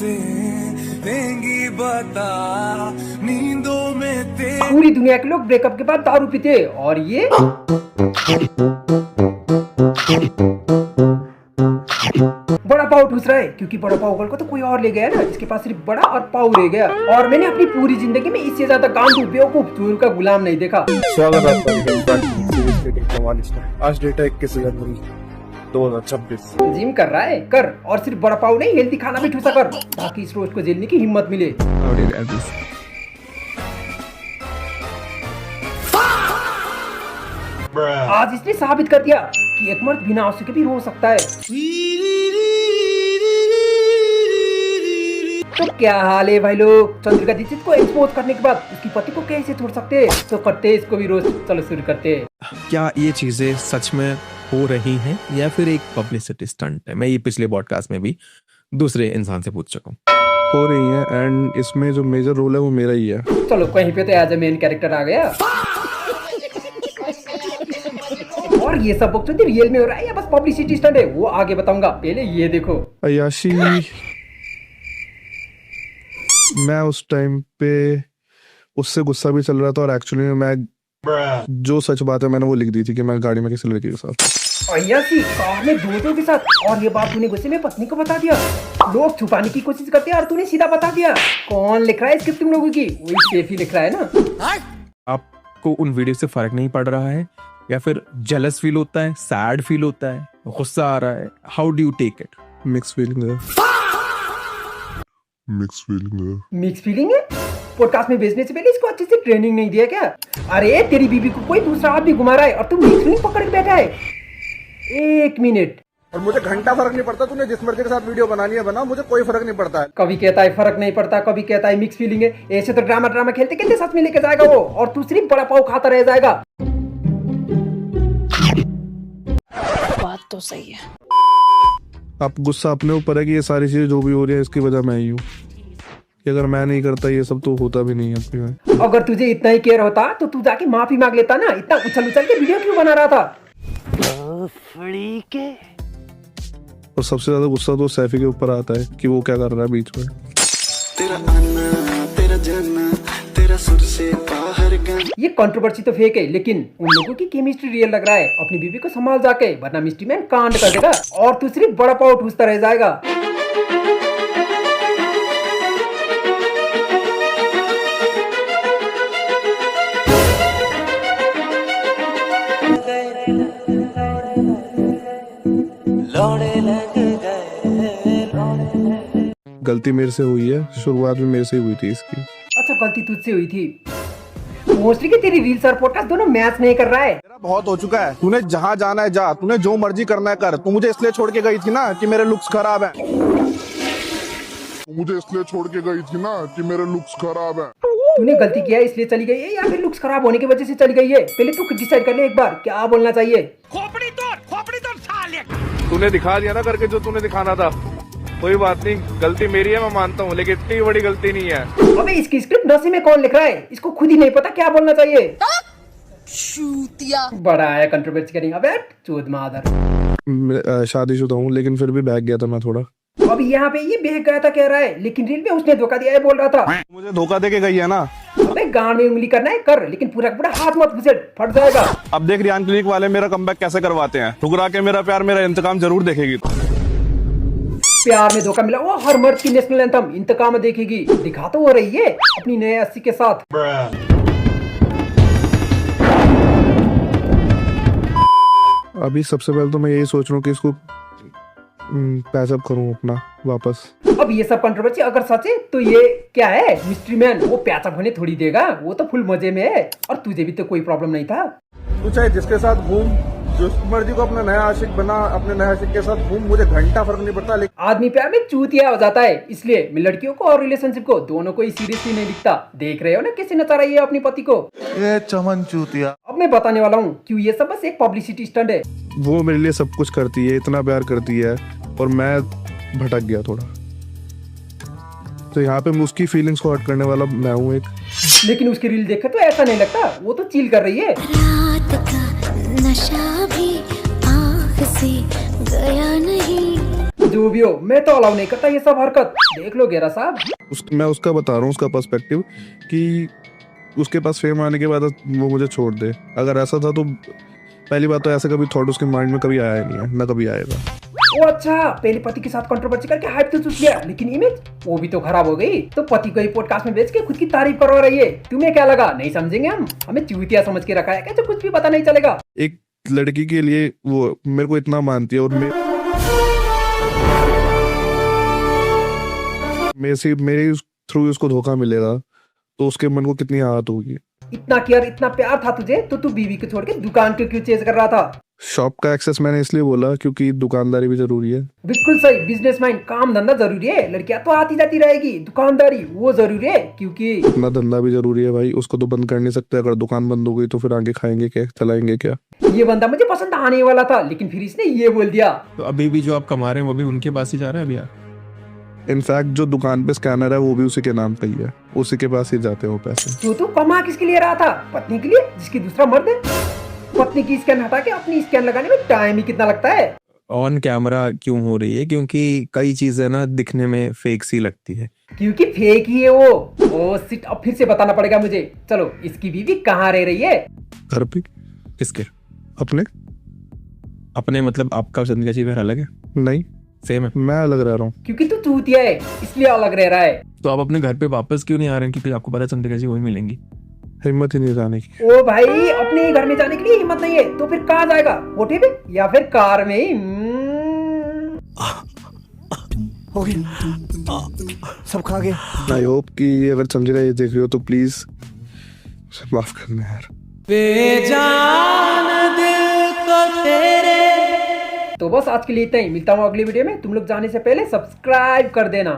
बातें देंगी बता नींदों में पूरी दुनिया के लोग ब्रेकअप के बाद दारू पीते और ये बड़ा पाव ठूस रहा है क्योंकि बड़ा पाव को तो कोई और ले गया ना, इसके पास सिर्फ बड़ा और पाव रह गया। और मैंने अपनी पूरी जिंदगी में इससे ज्यादा गांडू बेवकूफ चोर का गुलाम नहीं देखा। स्वागत है आपका। आज डेट है 21 जनवरी 2026। जिम कर रहा है कर, और सिर्फ बड़ा पाव नहीं हेल्दी खाना भी ठूसा कर ताकि इस रोज को झेलने की हिम्मत मिले। आज इसने साबित कर दिया कि एक मर्द बिना आंसू के भी रो सकता है। तो क्या हाल है भाई लोग, चंद्रिका दीक्षित को एक्सपोज करने के बाद उसकी पति को कैसे छोड़ सकते हैं? तो करते हैं इसको भी रोज। चलो शुरू करते हैं। क्या ये चीजें सच में हो रही हैं या फिर एक पब्लिसिटी स्टंट है? मैं ये पिछले पॉडकास्ट में भी दूसरे इंसान से पूछ चुका हूँ। हो रही है एंड इसमें जो मेजर रोल है वो मेरा ही है। चलो कहीं पे तो एज ए मेन कैरेक्टर आ गया। और ये सब बकचोदी रियल में हो रहा है या बस पब्लिसिटी स्टंट है वो आगे बताऊंगा, पहले ये देखो। अयाशी, मैं उस टाइम पे उससे गुस्सा भी चल रहा था और एक्चुअली में मैं जो सच बात है मैंने वो लिख दी थी कि मैं गाड़ी में किसी लड़की के साथ। अय्यासी कार में दोस्तों के साथ, और ये बात तूने गुस्से में पत्नी को बता दिया। लोग छुपाने की कोशिश करते हैं और तूने सीधा बता दिया। कौन लिख रहा है स्क्रिप्ट तुम लोगों की? वही सेफ ही लिख रहा है ना। आपको उन वीडियो से फर्क नहीं पड़ रहा है या फिर जेलस फील होता है, सैड फील होता है, गुस्सा आ रहा है? How do you take it? Mix feeling है। मिक्स फीलिंग है? पॉडकास्ट में भेजने से पहले इसको अच्छे से ट्रेनिंग नहीं दिया क्या? अरे तेरी बीबी को कोई दूसरा आदमी घुमा रहा है और तुम मिक्स फीलिंग पकड़ के बैठा है। एक मिनट। और मुझे घंटा फर्क नहीं पड़ता, तूने जिस मर्जी के साथ वीडियो बनानी है बना, मुझे कोई फर्क नहीं पड़ता है। कभी कहता है फर्क नहीं पड़ता, कभी कहता है मिक्स फीलिंग है। ऐसे तो ड्रामा खेलते खेलते सच में लेके जाएगा वो, और तू सिर्फ बड़ा पाव खाता रह जाएगा। बात तो सही है। आप गुस्सा अपने ऊपर है कि ये सारी चीजें जो भी हो रही है इसकी वजह मैं ही हूँ। कि अगर मैं नहीं करता ये सब तो होता भी नहीं है। अगर तुझे इतना ही केयर होता तो तू जाके माफी मांग लेता ना। इतना उछल के वीडियो क्यों बना रहा था? और सबसे ज्यादा गुस्सा तो सैफी के ऊपर आता है कि वो क्या कर रहा है बीच में। तेरा आना तेरा जाना तेरा सुर से बाहर गन। ये कंट्रोवर्सी तो फेक है, लेकिन उन लोगों की केमिस्ट्री रियल लग रहा है। अपनी बीवी को संभाल जाके, वरना मिस्ट्री मैन कांड कर देगा और तू सिर्फ बड़ा पाव ठूसता रह जाएगा। गलती मेरे से हुई है, शुरुआत भी मेरे से ही हुई थी इसकी। अच्छा गलती तुझसे हुई थी। मोस्टली कि तेरी रील्स और पॉडकास्ट दोनों मैच नहीं कर रहा है। तेरा बहुत हो चुका है, तूने जहाँ जाना है जा, तूने जो मर्जी करना है कर। तू मुझे इसलिए छोड़ के गई थी ना कि मेरे लुक्स खराब है। तूने गलती किया है इसलिए चली गई है या फिर लुक्स खराब होने की वजह से चली गई है? पहले तू डिसाइड कर ले एक बार क्या बोलना चाहिए। तूने दिखा दिया ना करके जो तूने दिखाना था। कोई बात नहीं, गलती मेरी है मैं मानता हूँ, लेकिन इतनी बड़ी गलती नहीं है। अबे इसकी स्क्रिप्ट नशे में कौन लिख रहा है? इसको खुद ही नहीं पता क्या बोलना चाहिए। बड़ा आया कंट्रोवर्सी करेंगे। अबे चोद मादर। शादीशुदा हूँ लेकिन फिर भी बहक गया था मैं थोड़ा। अब यहाँ पे ये बहक गया था कह रहा है, लेकिन रील में उसने धोखा दिया है बोल रहा था। मुझे धोखा दे के गई है ना। अबे गांड में उंगली करना है कर, लेकिन पूरा पूरा हाथ मत घुसेड़, फट जाएगा। अब देख रियान क्लिनिक वाले मेरा कमबैक कैसे करवाते हैं। ठुकरा के मेरा प्यार मेरा इंतकाम जरूर देखेगी। प्यार में धोखा मिला वो हर मर्द की नेशनल एंथम इंतकाम देखेगी। दिखा तो हो रही है अपनी नए 80 के साथ। अभी सबसे पहले तो मैं यही सोच रहा हूँ कि इसको पैचअप करूँ अपना वापस। अब ये सब कंट्रोवर्सी अगर सच है तो ये क्या है? मिस्ट्री मैन वो पैचअप होने थोड़ी देगा, वो तो फुल मजे में है। और तुझे भी तो कोई प्रॉब्लम नहीं था। तू चाहे जिसके साथ घूम, जिस मर्जी को अपना नया आशिक बना, अपने नए आशिक के साथ घूम, मुझे घंटा फर्क नहीं पड़ता। लेकिन आदमी प्यार में चूतिया हो जाता है, इसलिए मैं लड़कियों को और रिलेशनशिप को दोनों को ही सीरियसली नहीं दिखता। देख रहे हो ना कैसे नचा रही है अपनी पति को। ये चमन चूतिया। अब मैं बताने वाला हूँ क्यों ये सब बस एक पब्लिसिटी स्टंट है। वो मेरे लिए सब कुछ करती है, इतना प्यार करती है, और मैं भटक गया थोड़ा। तो यहाँ पे उसकी फीलिंग्स को हर्ट करने वाला मैं हूँ एक। लेकिन उसकी रील देखे तो ऐसा नहीं लगता, वो तो चिल कर रही है। रात का नशा भी आँख से गया नहीं। जो भी हो, मैं तो अलाउ नहीं करता ये सब हरकत। देख लो गेरा साहब। मैं उसका बता रहा हूँ, उसका पर्सपेक्टिव कि उसके पास फेम आने के बाद वो मुझे छोड़ दे। अगर ऐसा था तो पहली बात तो ऐसा कभी थॉट उसके माइंड में कभी आया ही नहीं है, ना कभी आएगा। ओ अच्छा, पहले पति के साथ कंट्रोवर्सी करके हाइप तो चूस लिया, लेकिन इमेज वो भी तो खराब हो गई। तो पति को ही पॉडकास्ट में बेच के खुद की तारीफ करवा रही है। तुम्हें क्या लगा नहीं समझेंगे हम? हमें चूतिया समझ के रखा है क्या, जो कुछ भी पता नहीं चलेगा। एक लड़की के लिए वो मेरे को इतना मानती है और मेरे थ्रू उसको धोखा मिलेगा तो उसके मन को कितनी आहत होगी। इतना केयर, इतना प्यार था तुझे तो तू बीवी को छोड़ के दुकान को क्यों चेज कर रहा था? शॉप का एक्सेस मैंने इसलिए बोला क्योंकि दुकानदारी भी जरूरी है। बिल्कुल सही, बिजनेस माइंड, काम धंधा जरूरी है। लड़कियां तो आती जाती रहेगी, दुकानदारी वो जरूरी है, क्योंकि अपना धंधा भी जरूरी है भाई, उसको तो बंद कर नहीं सकते। अगर दुकान बंद हो गई तो फिर आगे खाएंगे क्या, चलाएंगे क्या? ये बंदा मुझे पसंद आने वाला था, लेकिन फिर इसने ये बोल दिया। तो अभी भी जो आप कमा रहे हैं वो भी उनके पास ही जा रहा है भैया। इनफैक्ट जो दुकान पे स्कैनर है वो भी उसी के नाम पे ही है, उसी के पास ही जाते हैं वो पैसे। तू कमा किसके लिए रहा था? पत्नी के लिए, जिसकी दूसरा मर्द है। पत्नी की स्कैन हटा के अपनी स्कैन लगाने में टाइम ही कितना लगता है? ऑन कैमरा क्यों हो रही है? क्योंकि कई चीजें ना दिखने में फेक सी लगती है। क्योंकि फेक ही है वो। ओ सिट, अब फिर से बताना पड़ेगा मुझे। चलो, इसकी बीवी कहाँ रह रही है? घर पे। किसके? अपने मतलब आपका जिंदगी जी फिर अलग है? नहीं, सेम है। मैं अलग रह रहा हूँ। क्योंकि तू चूतिया है इसलिए अलग रह रहा है। तो आप अपने घर पे वापस क्यों नहीं आ रहे हैं? क्योंकि आपको पता है जिंदगी जी वही मिलेंगी। हिम्मत ही नहीं जाने की। ओ भाई, अपने घर में जाने के लिए हिम्मत नहीं है तो फिर कहाँ जाएगा? कोठे पे या फिर कार में ही? हो गया, सब खा गए। आई होप कि अगर संजय ये देख रही हो तो प्लीज माफ करना यार। तो बस आज के लिए इतना ही। मिलता हूँ अगली वीडियो में। तुम लोग जाने से पहले सब्सक्राइब कर देना।